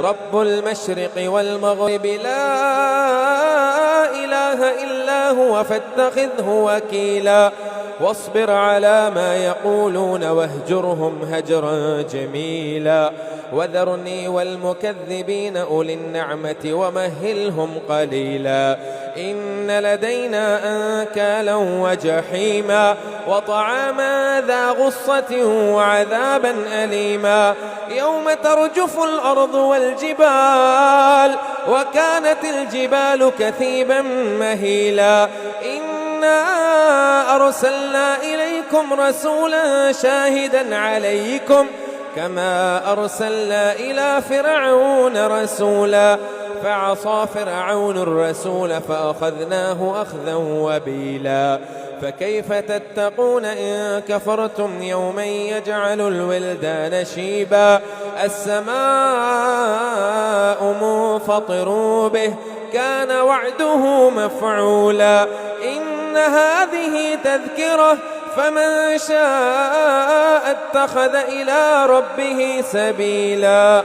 رب المشرق والمغرب لا إله إلا هو فاتخذه وكيلا واصبر على ما يقولون واهجرهم هجرا جميلا وذرني والمكذبين أولي النعمة ومهلهم قليلا إن لدينا أنكالا وجحيما وطعاما ذا غصة وعذابا أليما يوم ترجف الأرض والجبال وكانت الجبال كثيبا مهيلا إنا أرسلنا إليكم رسولا شاهدا عليكم كما أرسلنا إلى فرعون رسولا فعصى فرعون الرسول فأخذناه أخذا وبيلا فكيف تتقون إن كفرتم يوما يجعل الولدان شيبا السماء منفطر به كان وعده مفعولا إن هذه تذكرة فمن شاء اتخذ إلى ربه سبيلا.